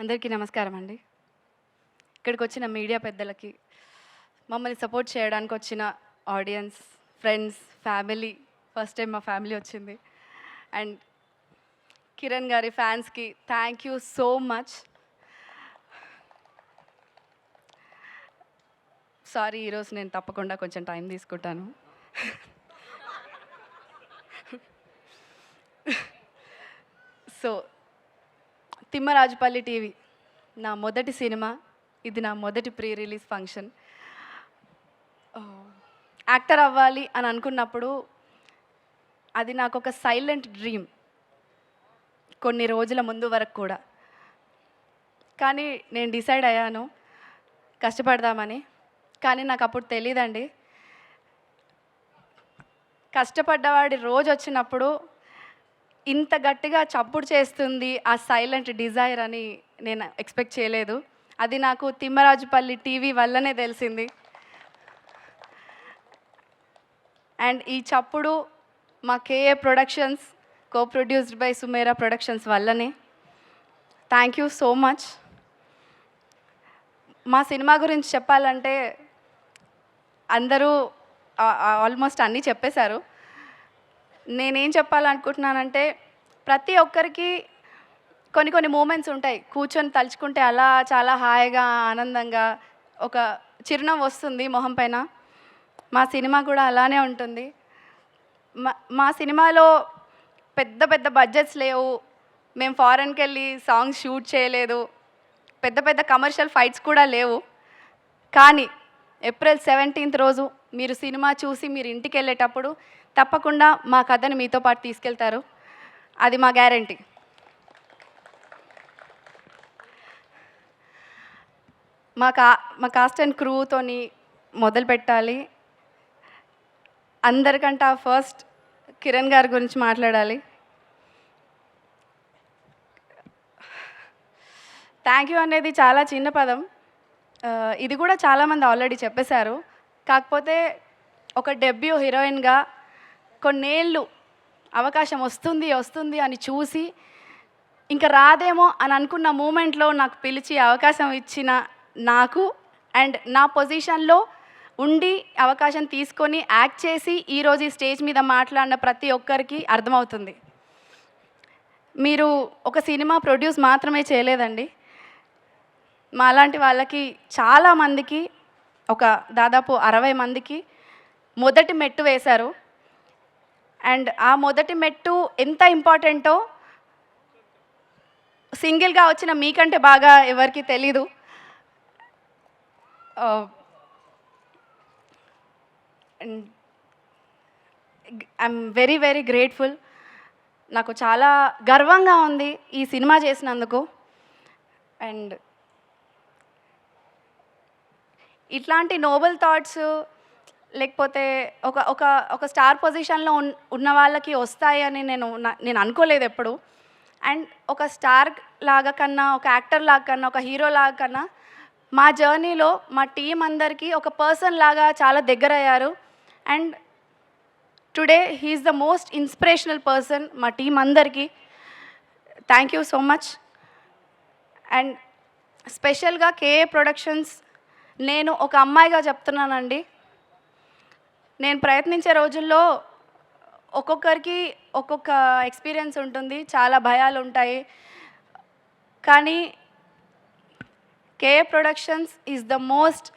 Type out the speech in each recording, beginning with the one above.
అందరికీ నమస్కారం అండి. ఇక్కడికి వచ్చిన మీడియా పెద్దలకి, మమ్మల్ని సపోర్ట్ చేయడానికి వచ్చిన audience, friends, family, first time మా ఫ్యామిలీ వచ్చింది. అండ్ కిరణ్ గారి ఫ్యాన్స్కి thank you so much. Sorry, ఈరోజు నేను తప్పకుండా కొంచెం టైం తీసుకుంటాను. సో తిమ్మరాజుపల్లి టీవీ నా మొదటి సినిమా, ఇది నా మొదటి ప్రీ రిలీజ్ ఫంక్షన్. యాక్టర్ అవ్వాలి అని అనుకున్నప్పుడు అది నాకు ఒక సైలెంట్ డ్రీమ్, కొన్ని రోజుల ముందు వరకు కూడా. కానీ నేను డిసైడ్ అయ్యాను కష్టపడదామని. కానీ నాకు అప్పుడు తెలియదండి, కష్టపడ్డవాడి రోజు వచ్చినప్పుడు ఇంత గట్టిగా చప్పుడు చేస్తుంది ఆ సైలెంట్ డిజైర్ అని నేను ఎక్స్పెక్ట్ చేయలేదు. అది నాకు తిమ్మరాజుపల్లి టీవీ వల్లనే తెలిసింది. అండ్ ఈ చప్పుడు మా KA productions, co produced by Sumera productions వల్లనే. Thank you so much. మా సినిమా గురించి చెప్పాలంటే అందరూ ఆల్మోస్ట్ అన్నీ చెప్పేశారు. నేనేం చెప్పాలనుకుంటున్నానంటే, ప్రతి ఒక్కరికి కొన్ని మూమెంట్స్ ఉంటాయి, కూర్చొని తలుచుకుంటే అలా చాలా హాయిగా ఆనందంగా ఒక చిరునవ్వు వస్తుంది మొహం పైన. మా సినిమా కూడా అలానే ఉంటుంది. మా సినిమాలో పెద్ద పెద్ద బడ్జెట్స్ లేవు, మేము ఫారెన్కి వెళ్ళి సాంగ్స్ షూట్ చేయలేదు, పెద్ద పెద్ద కమర్షియల్ ఫైట్స్ కూడా లేవు. కానీ ఏప్రిల్ 17th రోజు మీరు సినిమా చూసి మీరు ఇంటికి వెళ్ళేటప్పుడు తప్పకుండా మా కథని మీతో పాటు తీసుకెళ్తారు, అది మా గ్యారంటీ. మా కాస్ట్ అండ్ క్రూతోని మొదలు పెట్టాలి. అందరికంటే ఫస్ట్ కిరణ్ గారి గురించి మాట్లాడాలి. థ్యాంక్ యూ అనేది చాలా చిన్న పదం, ఇది కూడా చాలామంది ఆల్రెడీ చెప్పేశారు. కాకపోతే ఒక డెబ్యూ హీరోయిన్గా కొన్నేళ్ళు అవకాశం వస్తుంది అని చూసి ఇంకా రాదేమో అని అనుకున్న మూమెంట్లో నాకు పిలిచి అవకాశం ఇచ్చిన నాకు, అండ్ నా పొజిషన్లో ఉండి అవకాశం తీసుకొని యాక్ట్ చేసి ఈరోజు ఈ స్టేజ్ మీద మాట్లాడిన ప్రతి ఒక్కరికి అర్థమవుతుంది. మీరు ఒక సినిమా ప్రొడ్యూస్ మాత్రమే చేయలేదండి, మాలాంటి వాళ్ళకి చాలామందికి, ఒక దాదాపు 60 మందికి మొదటి మెట్టు వేశారు. అండ్ ఆ మొదటి మెట్టు ఎంత ఇంపార్టెంటో సింగిల్గా వచ్చిన మీకంటే బాగా ఎవరికి తెలీదు. And I'm very very grateful. నాకు చాలా గర్వంగా ఉంది ఈ సినిమా చేసినందుకు. అండ్ ఇట్లాంటి నోబెల్ థాట్స్ లేకపోతే ఒక ఒక ఒక స్టార్ పొజిషన్లో ఉన్న వాళ్ళకి వస్తాయి అని నేను అనుకోలేదు ఎప్పుడు. అండ్ ఒక స్టార్ లాగా కన్నా, ఒక యాక్టర్ లాగా కన్నా, ఒక హీరో లాగా కన్నా మా జర్నీలో మా టీం అందరికీ ఒక పర్సన్ లాగా చాలా దగ్గర అయ్యారు. And today he's the most inspirational person మా టీం అందరికీ. Thank you so much. And స్పెషల్గా కేఏ ప్రొడక్షన్స్, నేను ఒక అమ్మాయిగా చెప్తున్నానండి, నేను ప్రయత్నించే రోజుల్లో ఒక్కొక్కరికి ఒక్కొక్క ఎక్స్పీరియన్స్ ఉంటుంది, చాలా భయాలు ఉంటాయి. కానీ KA productions is the most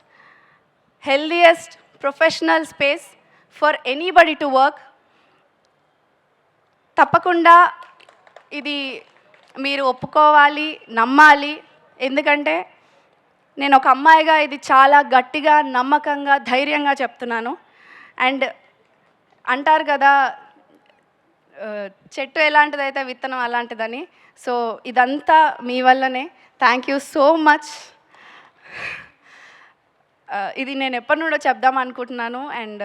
healthiest professional space for anybody to work. తప్పకుండా ఇది మీరు ఒప్పుకోవాలి, నమ్మాలి. ఎందుకంటే నేను ఒక అమ్మాయిగా ఇది చాలా గట్టిగా, నమ్మకంగా, ధైర్యంగా చెప్తున్నాను. అండ్ అంటారు కదా, చెట్టు ఎలాంటిదైతే విత్తనం అలాంటిదని. సో ఇదంతా మీ వల్లనే. Thank you so much. ఇది నేను ఎప్పటి నుండో చెప్దాం అనుకుంటున్నాను, అండ్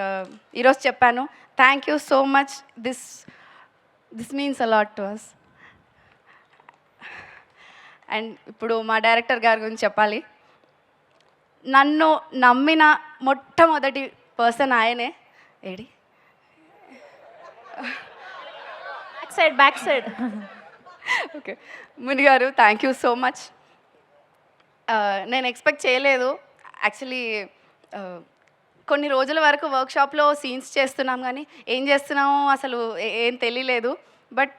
ఈరోజు చెప్పాను. Thank you so much. This means a lot to us. And ఇప్పుడు మా డైరెక్టర్ గారి గురించి చెప్పాలి. నన్ను నమ్మిన మొట్టమొదటి పర్సన్ ఆయనే. ఏడి బ్యాక్ సైడ్ ఓకే, ముని గారు థ్యాంక్ యూ సో మచ్. నేను ఎక్స్పెక్ట్ చేయలేదు. యాక్చువల్లీ కొన్ని రోజుల వరకు వర్క్షాప్‌లో సీన్స్ చేస్తున్నాం గానీ, ఏం చేస్తున్నామో అసలు ఏం తెలియలేదు. బట్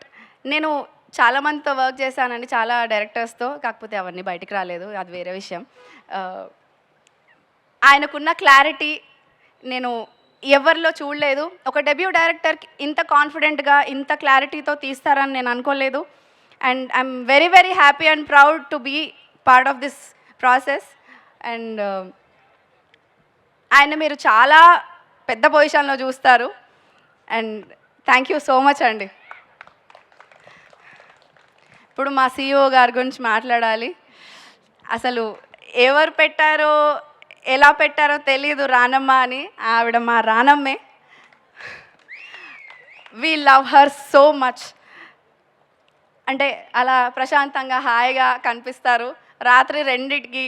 నేను చాలా మందితో వర్క్ చేశానండి, చాలా డైరెక్టర్స్‌తో. కాకపోతే అవన్నీ బయటికి రాలేదు. అది వేరే విషయం. ఆయనకున్న క్లారిటీ నేను ఎవరిలో చూడలేదు. ఒక డెబ్యూ డైరెక్టర్‌కి ఇంత కాన్ఫిడెంట్‌గా, ఇంత క్లారిటీతో తీస్తారని నేను అనుకోలేదు. And I'm very, very happy and proud to be part of this process. And ఆయన మీరు చాలా పెద్ద పొజిషన్‌లో చూస్తారు. And thank you so much అండి. ఇప్పుడు మా సీఈఓ గారి గురించి మాట్లాడాలి. అసలు ఎవరు పెట్టారో, ఎలా పెట్టారో తెలీదు రానమ్మ అని. ఆవిడ మా రానమ్మే. We love her so much. అంటే అలా ప్రశాంతంగా హాయిగా కనిపిస్తారు. రాత్రి 2కి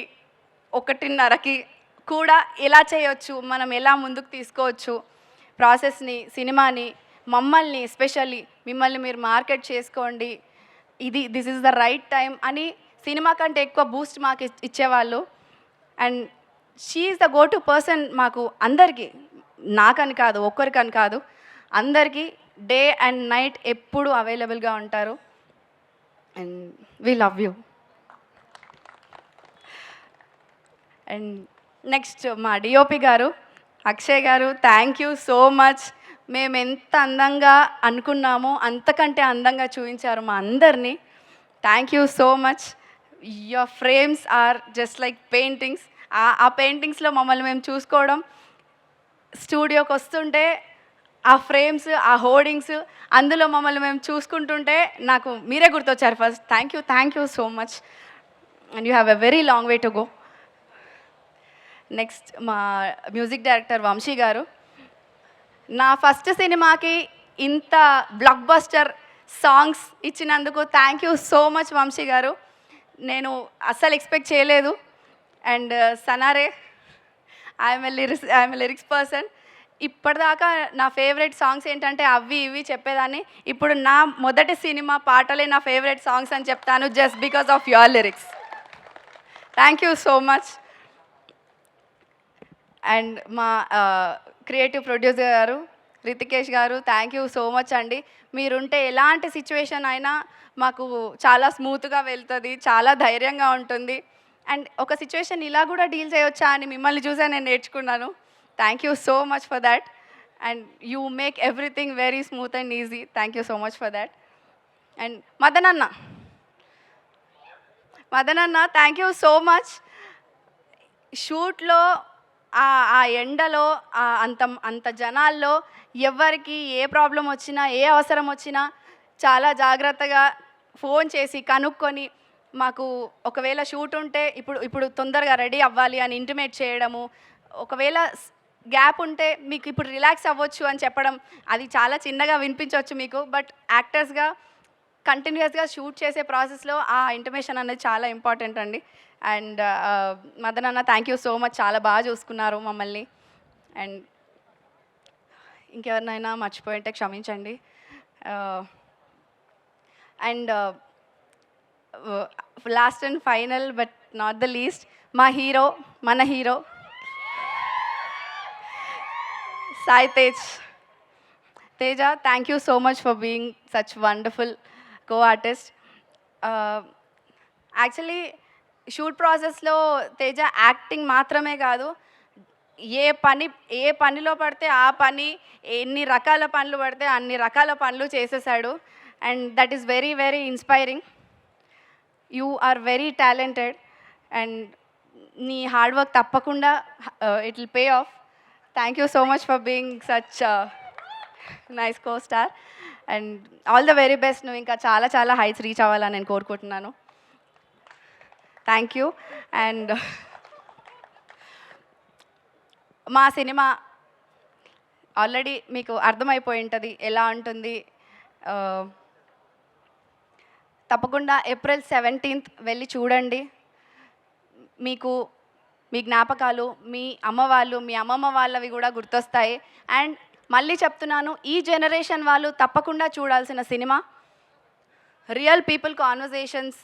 1:30కి కూడా ఎలా చేయొచ్చు, మనం ఎలా ముందుకు తీసుకోవచ్చు ప్రాసెస్ని, సినిమాని, మమ్మల్ని ఎస్పెషల్లీ మిమ్మల్ని మీరు మార్కెట్ చేసుకోండి, this is the right time అని సినిమా కంటే ఎక్కువ బూస్ట్ మాకు ఇచ్చేవాళ్ళు. And she is the go to person మాకు అందరికీ, నాకని కాదు, ఒక్కరికని కాదు, అందరికీ డే అండ్ నైట్ ఎప్పుడు అవైలబుల్గా ఉంటారు. And we love you. And next మా డిఓపి గారు, అక్షయ్ గారు, థ్యాంక్ యూ సో మచ్. మేము ఎంత అందంగా అనుకున్నామో అంతకంటే అందంగా చూపించారు మా అందరినీ. Thank you so much. Your frames are just like paintings. ఆ పెయింటింగ్స్లో మమ్మల్ని మేము చూసుకోవడం, స్టూడియోకి వస్తుంటే ఆ ఫ్రేమ్స్, ఆ హోర్డింగ్స్, అందులో మమ్మల్ని మేము చూసుకుంటుంటే నాకు మీరే గుర్తొచ్చారు first. Thank you so much. And you have a very long way to go. Next మా మ్యూజిక్ డైరెక్టర్ వంశీ గారు. నా ఫస్ట్ సినిమాకి ఇంత బ్లాక్ బస్టర్ సాంగ్స్ ఇచ్చినందుకు thank you so much Vamsi garu. నేను అస్సలు ఎక్స్పెక్ట్ చేయలేదు. And Sanare, I'm a lyrics person. ఇప్పటిదాకా నా ఫేవరెట్ సాంగ్స్ ఏంటంటే అవి ఇవి చెప్పేదాన్ని. ఇప్పుడు నా మొదటి సినిమా పాటలే నా ఫేవరెట్ సాంగ్స్ అని చెప్తాను, just because of your lyrics. Thank you so much. And మా క్రియేటివ్ ప్రొడ్యూసర్ గారు రితికేష్ గారు, థ్యాంక్ యూ సో మచ్ అండి. మీరుంటే ఎలాంటి సిచ్యువేషన్ అయినా మాకు చాలా స్మూత్గా వెళ్తుంది, చాలా ధైర్యంగా ఉంటుంది. అండ్ ఒక సిచ్యువేషన్ ఇలా కూడా డీల్ చేయవచ్చా అని మిమ్మల్ని చూసే నేను నేర్చుకున్నాను. Thank you so much for that. And you make everything very smooth and easy. Thank you so much for that. And మదనన్న, థ్యాంక్ యూ సో మచ్. షూట్లో ఆ ఎండలో అంత జనాల్లో ఎవరికి ఏ ప్రాబ్లం వచ్చినా, ఏ అవసరం వచ్చినా చాలా జాగ్రత్తగా ఫోన్ చేసి కనుక్కొని మాకు ఒకవేళ షూట్ ఉంటే ఇప్పుడు తొందరగా రెడీ అవ్వాలి అని ఇంటిమేట్ చేయడము, ఒకవేళ గ్యాప్ ఉంటే మీకు ఇప్పుడు రిలాక్స్ అవ్వచ్చు అని చెప్పడం. అది చాలా చిన్నగా వినిపించవచ్చు మీకు, బట్ యాక్టర్స్గా కంటిన్యూస్గా షూట్ చేసే ప్రాసెస్లో ఆ ఇంటిమేషన్ అనేది చాలా ఇంపార్టెంట్ అండి. అండ్ మదన్ అన్న, థ్యాంక్ యూ సో మచ్. చాలా బాగా చూసుకున్నారు మమ్మల్ని. అండ్ ఇంకెవరినైనా మర్చిపోయింటే క్షమించండి. And last and final but not the least, మా హీరో, మన hero Sai Teja. Thank you so much for being such wonderful co-artist. Actually shoot ప్రాసెస్లో తేజ యాక్టింగ్ మాత్రమే కాదు, ఏ పనిలో పడితే ఆ పని, ఎన్ని రకాల పనులు పడితే అన్ని రకాల పనులు చేసేసాడు. And that is very, very inspiring. You are very talented and నీ హార్డ్ వర్క్ తప్పకుండా it will pay off. Thank you so much for being such nice co star. And all the very best. నువ్వు ఇంకా చాలా చాలా heights reach అవ్వాలని నేను కోరుకుంటున్నాను. Thank you. And మా సినిమా ఆల్రెడీ మీకు అర్థమైపోయి ఉంటుంది ఎలా ఉంటుంది. తప్పకుండా April 17th వెళ్ళి చూడండి. మీకు మీ జ్ఞాపకాలు, మీ అమ్మవాళ్ళు, మీ అమ్మమ్మ వాళ్ళవి కూడా గుర్తొస్తాయి. అండ్ మళ్ళీ చెప్తున్నాను, ఈ జనరేషన్ వాళ్ళు తప్పకుండా చూడాల్సిన cinema. Real people conversations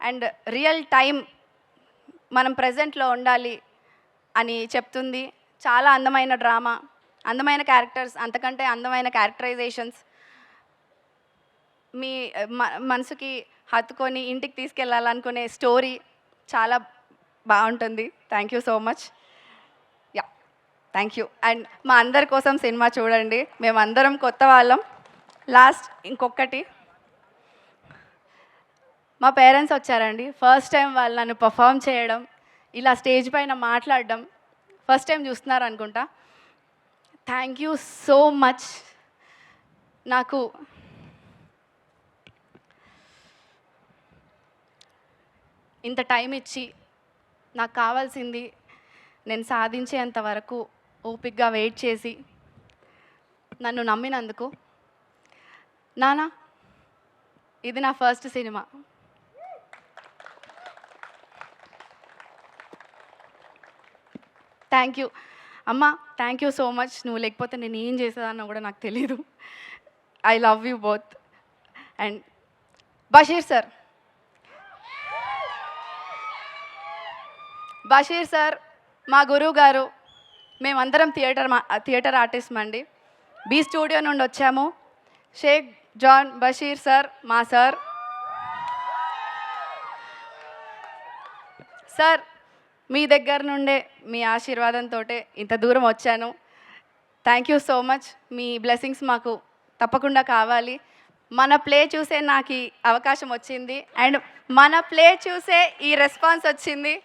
and real time మనం ప్రజెంట్లో ఉండాలి అని చెప్తుంది. చాలా అందమైన డ్రామా, అందమైన క్యారెక్టర్స్, అంతకంటే అందమైన క్యారెక్టరైజేషన్స్, మీ మనసుకి హత్తుకొని ఇంటికి తీసుకెళ్ళాలనుకునే స్టోరీ చాలా బాగుంటుంది. Thank you so much. Yeah, thank you. And మా అందరి కోసం సినిమా చూడండి. మేమందరం కొత్త వాళ్ళం. లాస్ట్ ఇంకొకటి, మా పేరెంట్స్ వచ్చారండి. ఫస్ట్ టైం వాళ్ళు నన్ను పర్ఫామ్ చేయడం, ఇలా స్టేజ్ పైన మాట్లాడడం ఫస్ట్ టైం చూస్తున్నారు అనుకుంటా. Thank you so much. నాకు ఇంత టైం ఇచ్చి నాకు కావాల్సింది నేను సాధించేంత వరకు ఓపికగా వెయిట్ చేసి నన్ను నమ్మినందుకు. నానా, ఇది నా ఫస్ట్ సినిమా. థ్యాంక్ యూ అమ్మ, థ్యాంక్ యూ సో మచ్. నువ్వు లేకపోతే నేను ఏం చేసేదాన్నో కూడా నాకు తెలీదు. I love you both. And Basheer sir మా గురువు గారు. మేమందరం థియేటర్ ఆర్టిస్ట్ అండి. బీ స్టూడియో నుండి వచ్చాము. షేక్ జాన్ బషీర్ సార్ మా సార్. సార్, మీ దగ్గర నుండే మీ ఆశీర్వాదంతో ఇంత దూరం వచ్చాను. Thank you so much. మీ బ్లెస్సింగ్స్ మాకు తప్పకుండా కావాలి. మన ప్లే చూసే నాకు ఈ అవకాశం వచ్చింది అండ్ మన ప్లే చూసే ఈ రెస్పాన్స్ వచ్చింది.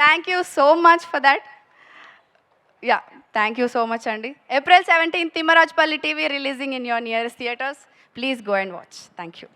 Thank you so much for that. Yeah, thank you so much అండి. April 17th, Thimmarajupalli TV releasing in your nearest theatres. Please go and watch. Thank you.